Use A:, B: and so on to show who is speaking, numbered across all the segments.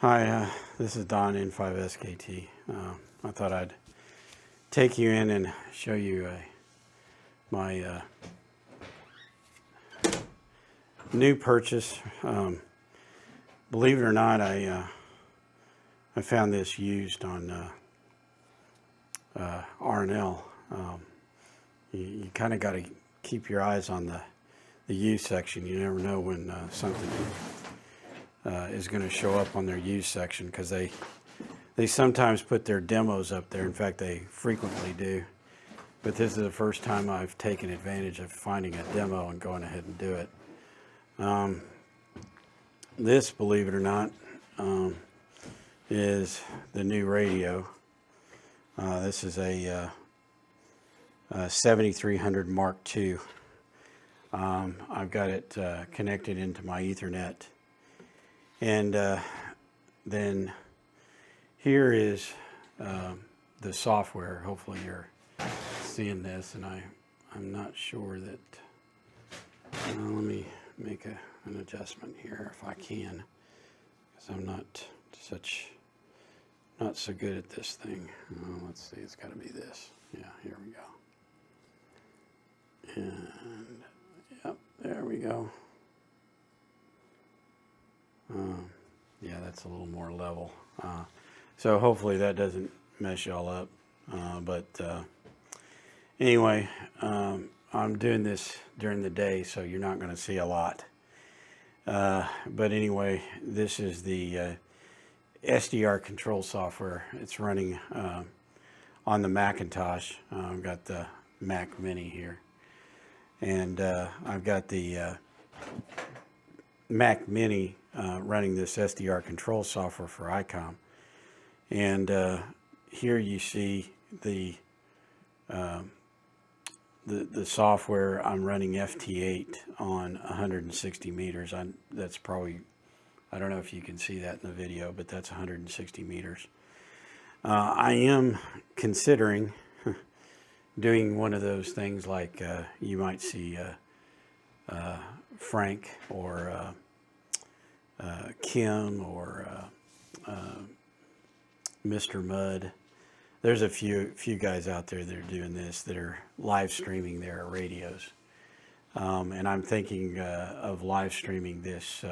A: Hi, this is Don N5SKT. I thought I'd take you in and show you my new purchase. Believe it or not, I found this used on R&L. You kind of got to keep your eyes on the used section. You never know when something is going to show up on their used section, because they sometimes put their demos up there. In fact, they frequently do. But this is the first time I've taken advantage of finding a demo and going ahead and do it. This, believe it or not, is the new radio. This is a 7300 Mark II. I've got it connected into my Ethernet. And then here is the software. Hopefully you're seeing this, and I'm not sure that, let me make an adjustment here if I can, because I'm not so good at this thing. Let's see, it's got to be this. Yeah, here we go. And yep, there we go. Yeah, that's a little more level. So hopefully that doesn't mess y'all up. But anyway, I'm doing this during the day, so you're not going to see a lot. But anyway, this is the SDR control software. It's running on the Macintosh. I've got the Mac Mini here. And I've got the Mac Mini running this SDR control software for ICOM. And here you see the software. I'm running FT8 on 160 meters. That's probably, I don't know if you can see that in the video, but that's 160 meters. I am considering doing one of those things like you might see Frank or Kim or Mr. Mudd. There's a few guys out there that are doing this, that are live streaming their radios. And I'm thinking of live streaming this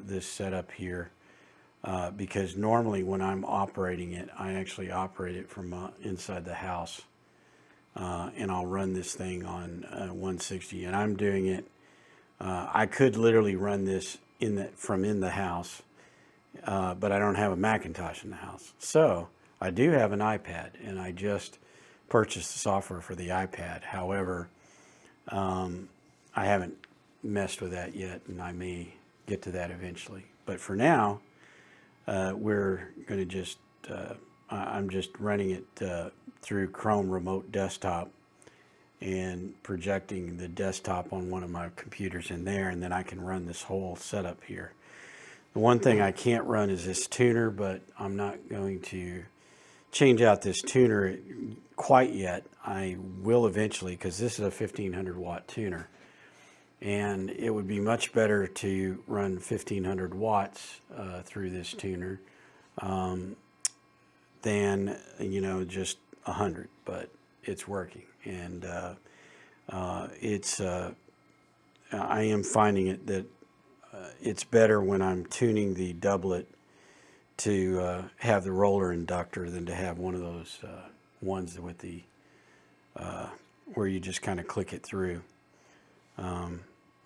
A: this setup here, because normally when I'm operating it, I actually operate it from inside the house. And I'll run this thing on 160, and I'm doing it. I could literally run this from in the house, but I don't have a Macintosh in the house. So I do have an iPad, and I just purchased the software for the iPad. However, I haven't messed with that yet, and I may get to that eventually. But for now, we're going to just, I'm just running it through Chrome Remote Desktop and projecting the desktop on one of my computers in there, and then I can run this whole setup here. The one thing I can't run is this tuner, but I'm not going to change out this tuner quite yet. I will eventually, because this is a 1500 watt tuner, and it would be much better to run 1500 watts through this tuner than, you know, just 100, but it's working. And I am finding it that it's better when I'm tuning the doublet to have the roller inductor than to have one of those ones with the where you just kind of click it through.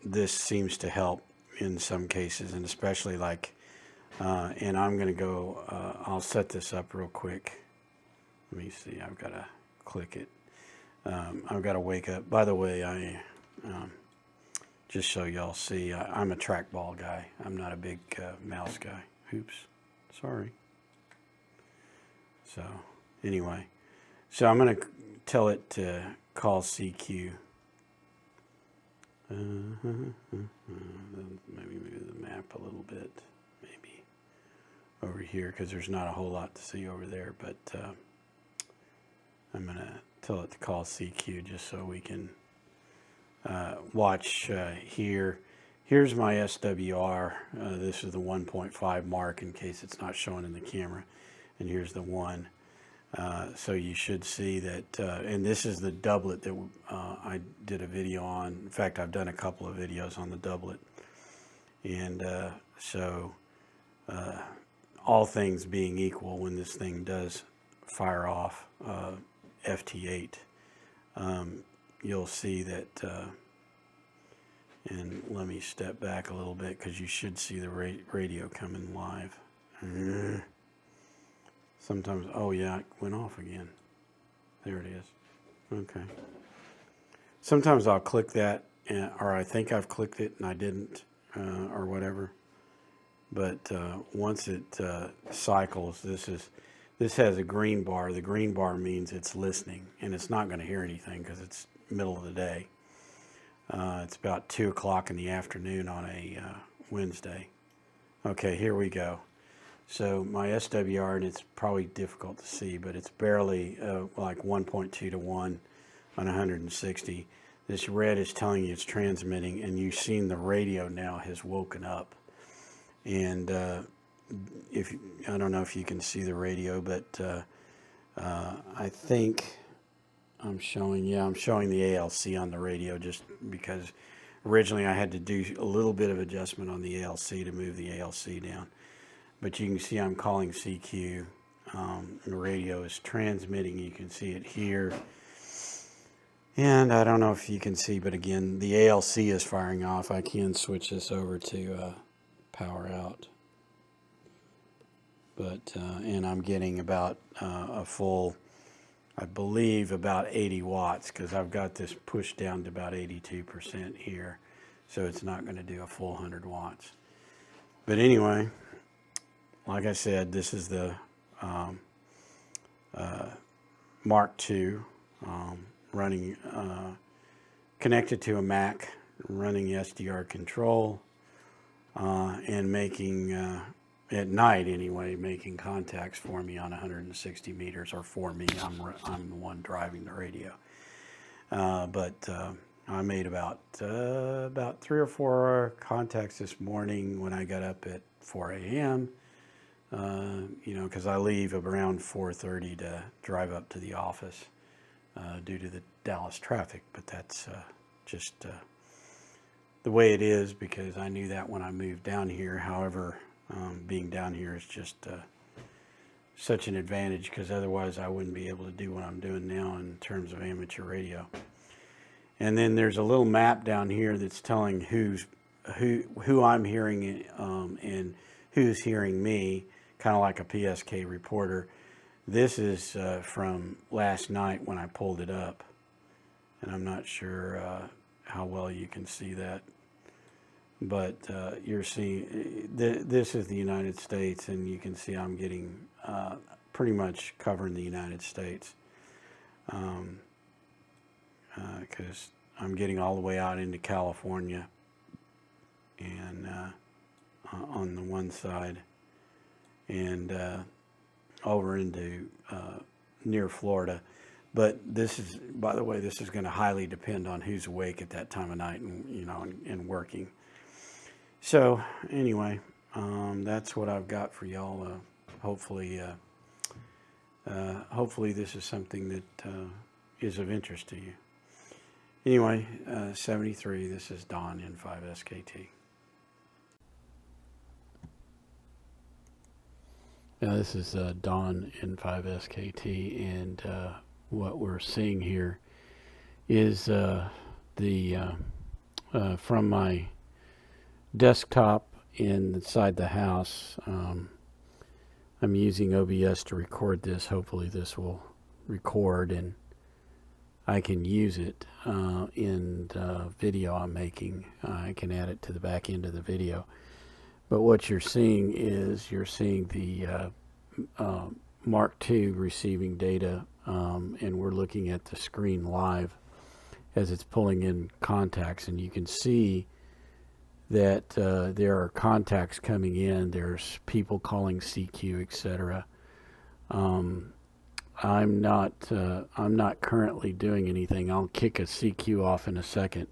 A: This seems to help in some cases, and especially like, and I'm going to go, I'll set this up real quick. Let me see, I've got to click it. I've got to wake up. By the way, I just so y'all see, I'm a trackball guy. I'm not a big mouse guy. Oops, sorry. So anyway, so I'm going to tell it to call CQ. Maybe move the map a little bit, maybe over here, because there's not a whole lot to see over there, but I'm going to tell it to call CQ just so we can watch here. Here's my SWR. This is the 1.5 mark in case it's not showing in the camera. And here's the 1. So you should see that, and this is the doublet that I did a video on. In fact, I've done a couple of videos on the doublet. And so all things being equal, when this thing does fire off FT8, you'll see that, and let me step back a little bit because you should see the radio coming live. Sometimes, oh yeah, it went off again. There it is. Okay. Sometimes I'll click that, or I think I've clicked it and I didn't, or whatever. But once it cycles, this has a green bar. The green bar means it's listening, and it's not going to hear anything because it's middle of the day. It's about 2 o'clock in the afternoon on a Wednesday. Okay, here we go. So my SWR, and it's probably difficult to see, but it's barely like 1.2 to 1 on 160. This red is telling you it's transmitting, and you've seen the radio now has woken up. And I don't know if you can see the radio, but I think I'm showing the ALC on the radio just because originally I had to do a little bit of adjustment on the ALC to move the ALC down. But you can see I'm calling CQ. The radio is transmitting. You can see it here. And I don't know if you can see, but again, the ALC is firing off. I can switch this over to power out. But, and I'm getting about a full, I believe about 80 watts because I've got this pushed down to about 82% here. So it's not going to do a full 100 watts. But anyway, like I said, this is the Mark II running, connected to a Mac, running SDR control, and making, at night anyway, making contacts for me on 160 meters, or for me, I'm the one driving the radio. But I made about 3 or 4 contacts this morning when I got up at 4 a.m., you know, because I leave around 4:30 to drive up to the office due to the Dallas traffic. But that's just the way it is, because I knew that when I moved down here. However, being down here is just such an advantage, because otherwise I wouldn't be able to do what I'm doing now in terms of amateur radio. And then there's a little map down here that's telling who I'm hearing and who's hearing me, kind of like a PSK reporter. This is from last night when I pulled it up, and I'm not sure how well you can see that, but you're seeing this is the United States, and you can see I'm getting pretty much covering the United States, because I'm getting all the way out into California and on the one side, and over into near Florida. But this is, by the way, this is going to highly depend on who's awake at that time of night, and you know, and working. So anyway, that's what I've got for y'all. Hopefully this is something that is of interest to you. Anyway, 73. This is Don N5SKT. Now this is Don N5SKT, and what we're seeing here is from my desktop inside the house. I'm using OBS to record this. Hopefully this will record and I can use it in the video I'm making. I can add it to the back end of the video. But what you're seeing is the Mark II receiving data, and we're looking at the screen live as it's pulling in contacts, and you can see that there are contacts coming in. There's people calling CQ, etc. I'm not currently doing anything. I'll kick a CQ off in a second,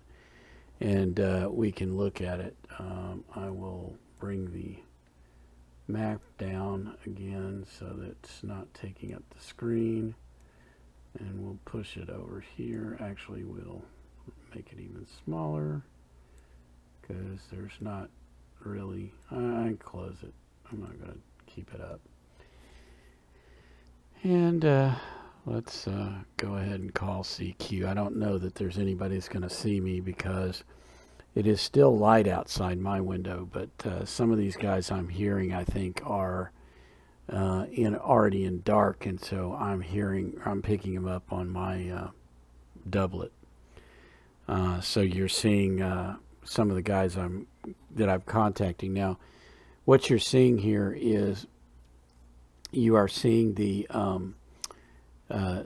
A: and we can look at it. I will bring the map down again so that it's not taking up the screen, and we'll push it over here. Actually, we'll make it even smaller because there's not really, I can close it. I'm not going to keep it up. And let's go ahead and call CQ. I don't know that there's anybody that's going to see me because it is still light outside my window, but some of these guys I'm hearing, I think, are already in dark, and so I'm picking them up on my doublet. So you're seeing some of the guys that I'm contacting now. What you're seeing here is you are seeing the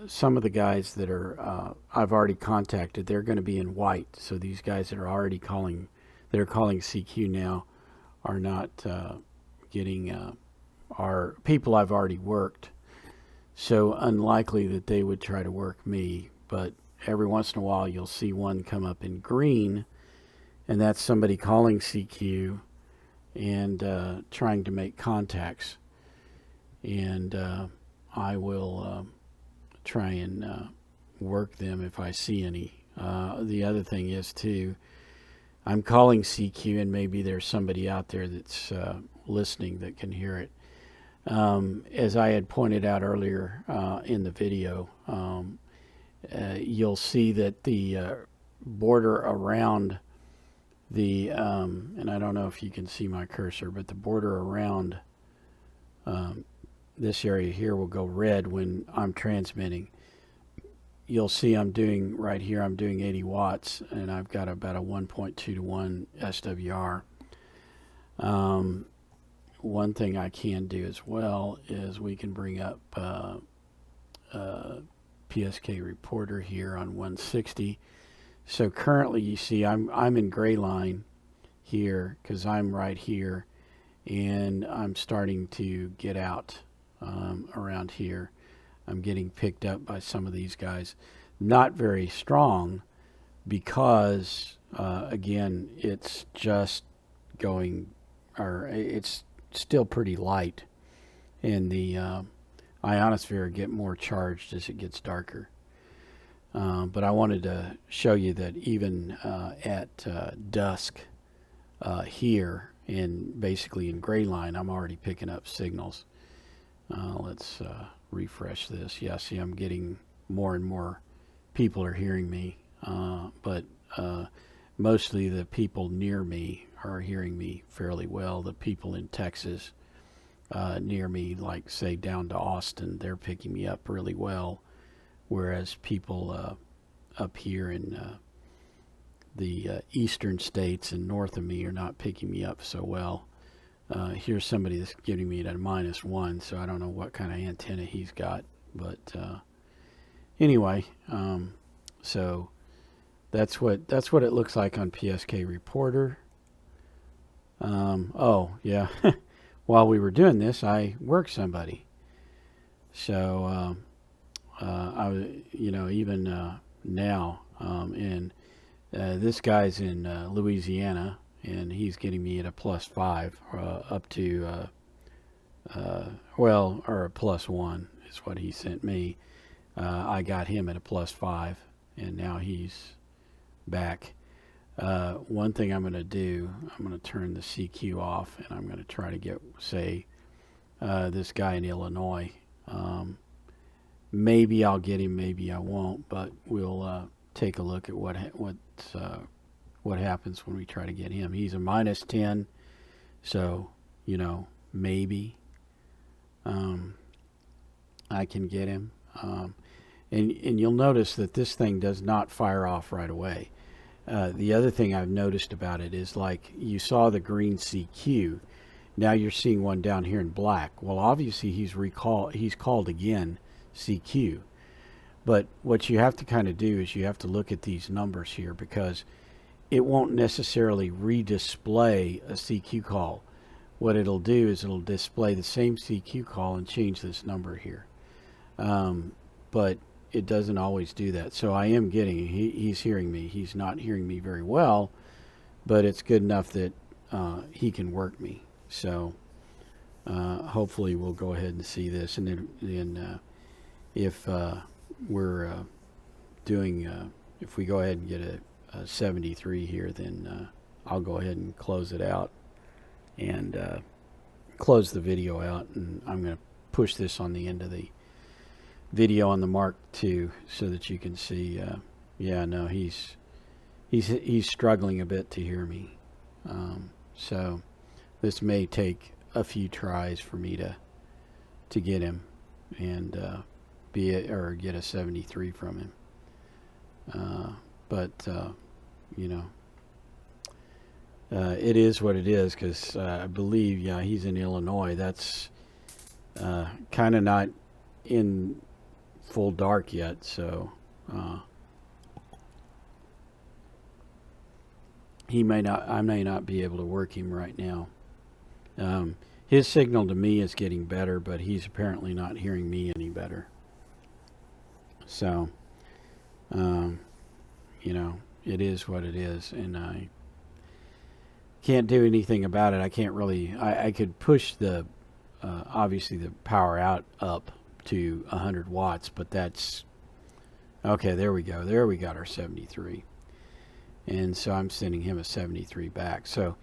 A: some of the guys that are I've already contacted. They're going to be in white. So these guys that are already calling CQ now are not getting are people I've already worked. So unlikely that they would try to work me. But every once in a while you'll see one come up in green, and that's somebody calling CQ and trying to make contacts. And I will try and work them if I see any. The other thing is too, I'm calling CQ, and maybe there's somebody out there that's listening that can hear it. As I had pointed out earlier in the video, you'll see that the border around the, and I don't know if you can see my cursor, but the border around this area here will go red when I'm transmitting. You'll see I'm doing right here, I'm doing 80 watts, and I've got about a 1.2 to 1 SWR. One thing I can do as well is we can bring up PSK reporter here on 160. So currently you see I'm in gray line here because I'm right here, and I'm starting to get out around here. I'm getting picked up by some of these guys. Not very strong because again, it's just going, or it's still pretty light, and the ionosphere get more charged as it gets darker. But I wanted to show you that even at dusk here, and basically in gray line, I'm already picking up signals. Let's refresh this. Yeah, see, I'm getting more and more people are hearing me, but mostly the people near me are hearing me fairly well. The people in Texas near me, like say down to Austin, they're picking me up really well, whereas people up here in the eastern states and north of me are not picking me up so well. Here's somebody that's giving me it at -1, so I don't know what kind of antenna he's got, but anyway, so that's what it looks like on PSK Reporter. Oh yeah, while we were doing this, I worked somebody. So I, even now, and this guy's in Louisiana, and he's getting me at a +5 up to or a +1 is what he sent me. I got him at a +5, and now he's back. One thing I'm going to do, I'm going to turn the CQ off, and I'm going to try to get, say, this guy in Illinois. Maybe I'll get him, maybe I won't, but we'll take a look at what happens when we try to get him. He's a -10, so maybe I can get him. And you'll notice that this thing does not fire off right away. The other thing I've noticed about it is, like, you saw the green CQ. Now you're seeing one down here in black. Well, obviously he's called again CQ. But what you have to kind of do is you have to look at these numbers here, because it won't necessarily redisplay a CQ call. What it'll do is it'll display the same CQ call and change this number here. But it doesn't always do that. So I am getting, he's hearing me. He's not hearing me very well, but it's good enough that he can work me. So hopefully we'll go ahead and see this, and then if we're doing, if we go ahead and get a 73 here, then I'll go ahead and close it out and close the video out, and I'm going to push this on the end of the video on the Mark II so that you can see. Yeah, no, he's struggling a bit to hear me. So this may take a few tries for me to get him and get a 73 from him. But you know, it is what it is, because I believe, yeah, he's in Illinois. That's kind of not in full dark yet, so I may not be able to work him right now. His signal to me is getting better, but he's apparently not hearing me any better. So, you know, it is what it is, and I can't do anything about it. I can't really. I could push the obviously the power out up to 100 watts, but that's okay. There we go. There we got our 73, and so I'm sending him a 73 back. So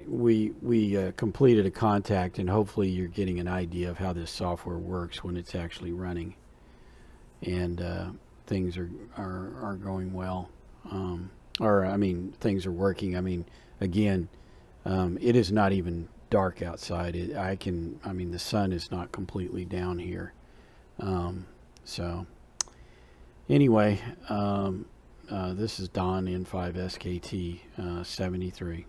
A: we completed a contact, and hopefully you're getting an idea of how this software works when it's actually running, and things are going well. Or I mean, things are working. I mean, again, it is not even dark outside. I mean, the sun is not completely down here. So anyway, this is Don N5 SKT 73.